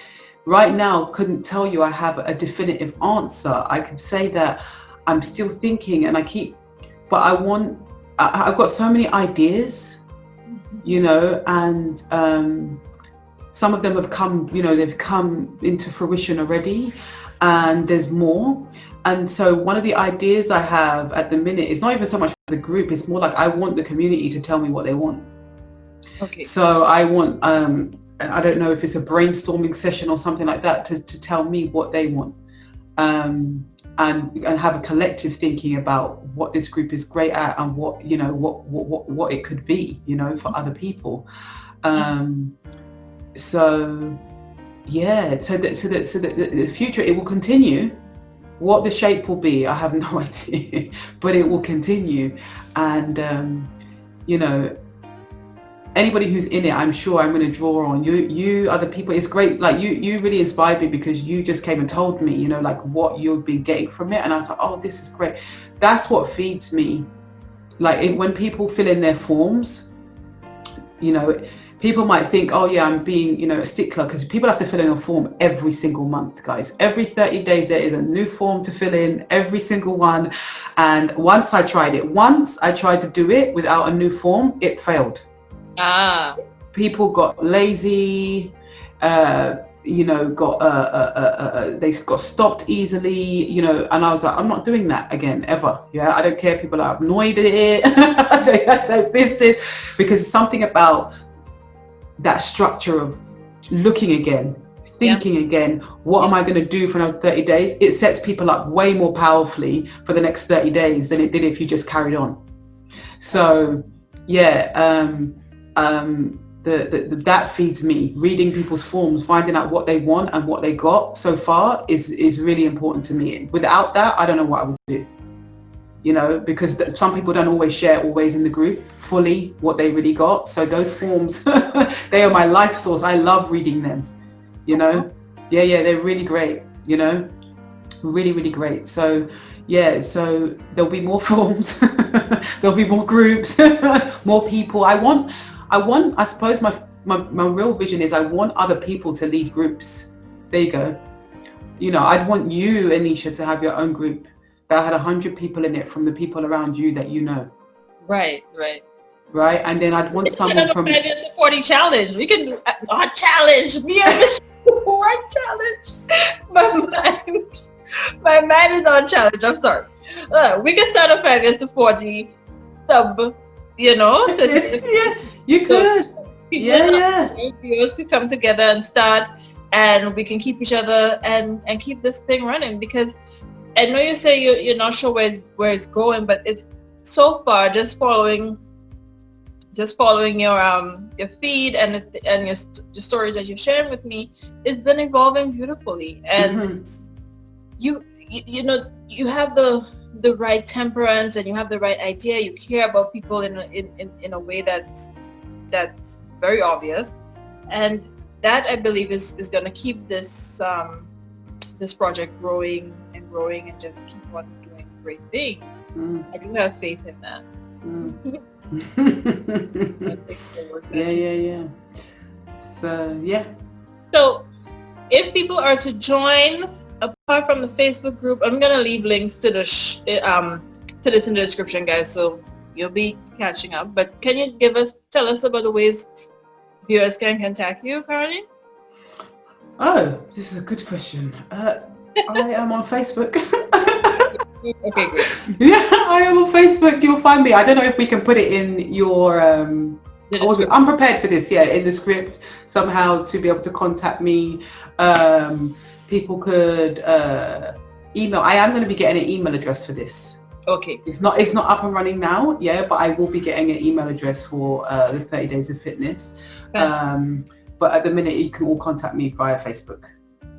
right now couldn't tell you I have a definitive answer. I could say that I'm still thinking, and but I've got so many ideas, and some of them have come, they've come into fruition already, and there's more. And so one of the ideas I have at the minute is not even so much for the group, it's more like I want the community to tell me what they want. Okay. So I want, I don't know if it's a brainstorming session or something like that to tell me what they want. And have a collective thinking about what this group is great at and what it could be, for other people. So the future, it will continue. What the shape will be, I have no idea, but it will continue. And anybody who's in it, I'm sure I'm going to draw on you other people. It's great, like you really inspired me, because you just came and told me, like what you've been getting from it, and I was like, oh, this is great. That's what feeds me. Like when people fill in their forms, people might think, oh yeah, I'm being, a stickler, because people have to fill in a form every single month, guys. Every 30 days there is a new form to fill in, every single one. And once I tried to do it without a new form, it failed. People got lazy, they got stopped easily, and I was like, I'm not doing that again, ever. Yeah, I don't care if people are annoyed at it. I don't business, because it's something about that structure of looking again, thinking again, what am I going to do for another 30 days? It sets people up way more powerfully for the next 30 days than it did if you just carried on. So that feeds me. Reading people's forms, finding out what they want and what they got so far is really important to me. Without that, I don't know what I would do. Because some people don't always share in the group fully what they really got. So those forms, they are my life source. I love reading them, they're really great, really, really great. So so there'll be more forms, there'll be more groups, more people. I suppose my real vision is I want other people to lead groups. There you go. I'd want you, Anisha, to have your own group that had 100 people in it from the people around you that you know. Right. And then I'd want someone from... It's a supporting challenge. We can do our challenge. Me and the support challenge. My mind is on challenge. I'm sorry. We can start a 5 years to 40 sub, Yeah, you could. Viewers could come together and start, and we can keep each other and keep this thing running, because I know you say you're not sure where it's going, but it's so far just following your feed and your stories that you're sharing with me. It's been evolving beautiful's and you have the right temperance, and you have the right idea. You care about people in a way that's very obvious, and that I believe is going to keep this project growing and just keep on doing great things. I do have faith in that. Yeah. So yeah. So if people are to join, apart from the Facebook group, I'm gonna leave links to the to this in the description, guys. So you'll be catching up. But can you tell us about the ways viewers can contact you, Karlene? Oh, this is a good question. I am on Facebook. Okay, great. Yeah, I am on Facebook. You'll find me. I don't know if we can put it in your. I'm prepared for this. Yeah, in the script somehow to be able to contact me. People could email. I am going to be getting an email address for this. Okay. It's not up and running now. Yeah, but I will be getting an email address for the 30 Days of Fitness. But at the minute, you can all contact me via Facebook.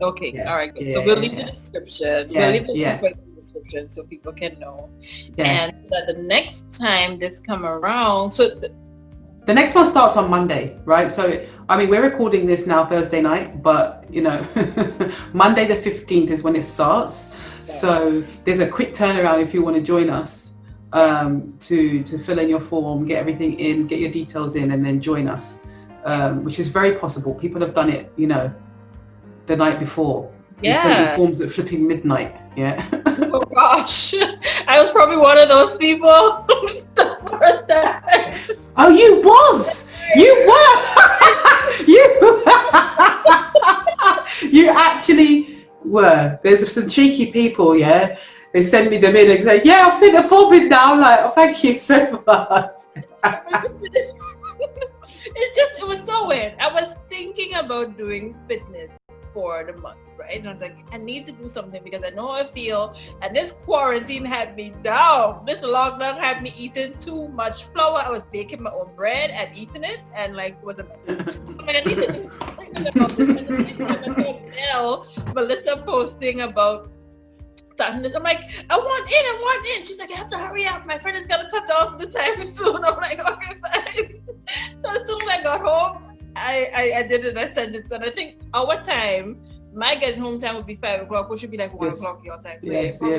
Okay. Yeah. All right. Good. So we'll leave the description. Yeah. We'll leave the description so people can know. Yeah. And the next time this come around, so the next one starts on Monday, right? So, I mean, we're recording this now Thursday night, but, you know, Monday the 15th is when it starts. Yeah. So there's a quick turnaround if you want to join us to fill in your form, get everything in, get your details in, and then join us, which is very possible. People have done it, you know, the night before. Yeah. Sending forms at flipping midnight. Yeah. Oh gosh, I was probably one of those people. The first time. Oh, you was. You were. You actually were. There's some cheeky people. Yeah. They send me them in and say, "Yeah, I've sent the form in now." I'm like, "Oh, thank you so much." It was so weird. I was thinking about doing fitness for the month, right? And I was like, I need to do something because I know how I feel, and this quarantine had me down. This lockdown had me eating too much flour. I was baking my own bread and eating it, and like it was a mess. I'm like, I need to do something about this. And I saw Melissa posting about starting this. I'm like, I want in. She's like, I have to hurry up. My friend is gonna cut off the time soon. I'm like, okay, fine. So as soon as I got home, I did it. I sent it. And I think our time, my getting home time would be 5 o'clock, which should be like 1 o'clock your time. So yes. Like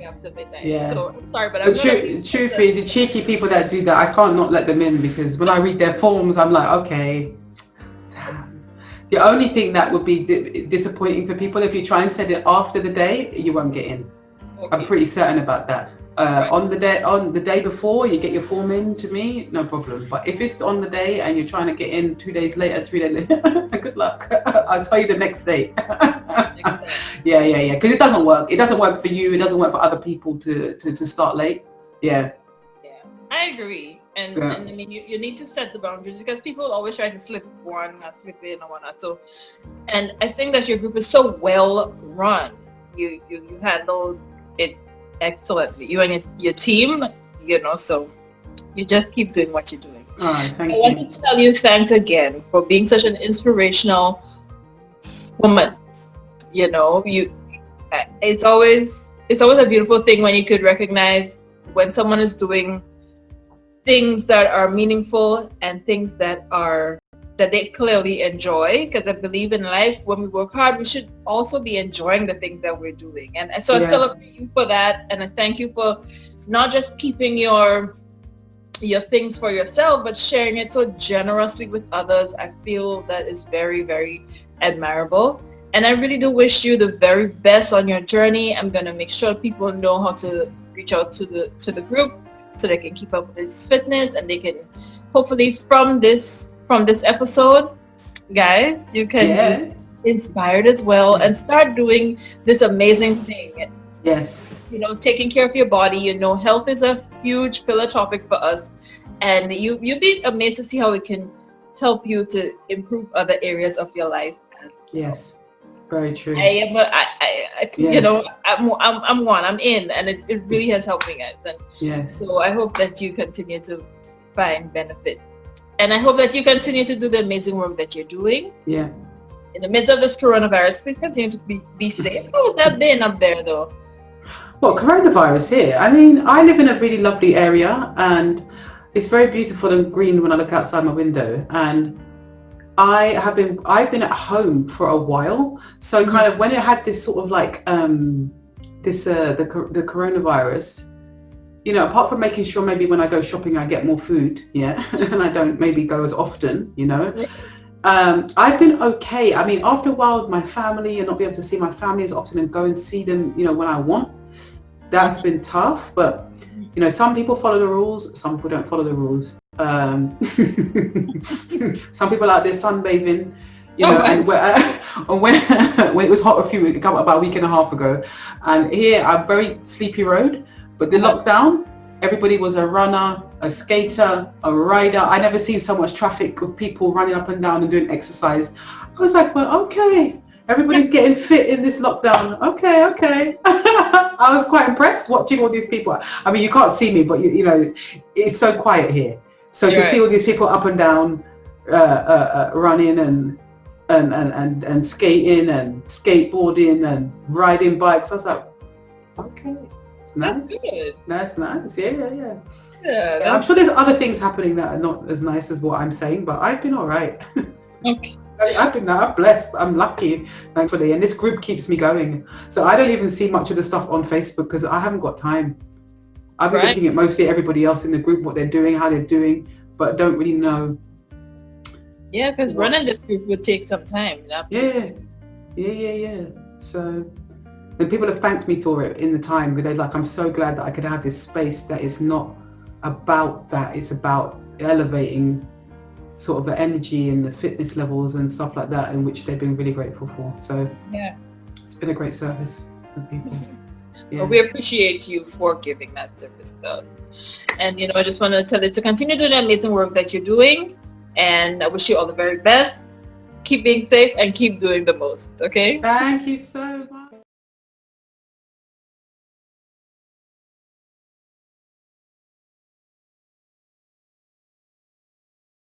after midnight. Yeah. So I'm sorry, but truthfully, the cheeky people that do that, I can't not let them in because when I read their forms, I'm like, okay, damn. The only thing that would be disappointing for people, if you try and send it after the day, you won't get in. Okay. I'm pretty certain about that. Right. On the day before you get your form in to me, no problem. But if it's on the day and you're trying to get in 2 days later, 3 days later, good luck. I'll tell you the next day. Yeah. Because it doesn't work. It doesn't work for you. It doesn't work for other people to start late. Yeah. I agree. And I mean, you need to set the boundaries because people always try to slip in or whatnot. So, and I think that your group is so well run. You handle it excellently, you and your team, you know, so you just keep doing what you're doing. All right, thank you. I want to tell you thanks again for being such an inspirational woman. You know, it's always a beautiful thing when you could recognize when someone is doing things that are meaningful and things that they clearly enjoy, because I believe in life when we work hard we should also be enjoying the things that we're doing, and so I celebrate you for that, and I thank you for not just keeping your things for yourself but sharing it so generously with others. I feel that is very, very admirable, and I really do wish you the very best on your journey. I'm going to make sure people know how to reach out to the group so they can keep up with this fitness, and they can hopefully from this episode, guys, you can be inspired as well and start doing this amazing thing. Yes. You know, taking care of your body. You know, health is a huge pillar topic for us, and you'd be amazed to see how it can help you to improve other areas of your life. Yes, very true. You know, I'm in, and it really has helped me, guys. And so I hope that you continue to find benefit. And I hope that you continue to do the amazing work that you're doing. Yeah. In the midst of this coronavirus, please continue to be safe. How has that been up there, though? Well, coronavirus here. I mean, I live in a really lovely area, and it's very beautiful and green when I look outside my window. And I've been at home for a while. So kind of when it had this sort of like the coronavirus, apart from making sure maybe when I go shopping I get more food, and I don't maybe go as often, I've been okay. I mean, after a while, my family and not be able to see my family as often and go and see them, when I want, that's been tough. But, some people follow the rules, some people don't follow the rules. Some people out there sunbathing, and when it was hot about a week and a half ago, and here I'm very sleepy road, but the lockdown, everybody was a runner, a skater, a rider. I never seen so much traffic of people running up and down and doing exercise. I was like, well, okay, everybody's getting fit in this lockdown. Okay. I was quite impressed watching all these people. I mean, you can't see me, but it's so quiet here. So to see all these people up and down, running and skating and skateboarding and riding bikes, I was like, okay, it's nice. That's nice. Yeah. I'm sure there's other things happening that are not as nice as what I'm saying, but I've been all right. Okay. I'm blessed. I'm lucky, thankfully, and this group keeps me going. So I don't even see much of the stuff on Facebook because I haven't got time. I've been looking at mostly everybody else in the group, what they're doing, how they're doing, but don't really know. Yeah, because running this group would take some time. Absolutely. Yeah. So, and people have thanked me for it in the time. They're like, I'm so glad that I could have this space that is not about that. It's about elevating sort of the energy and the fitness levels and stuff like that, in which they've been really grateful for. So yeah, it's been a great service for people. Yeah. Well, we appreciate you for giving that service to us. And I just want to tell you to continue doing the amazing work that you're doing, and I wish you all the very best. Keep being safe and keep doing the most. Okay? Thank you so much.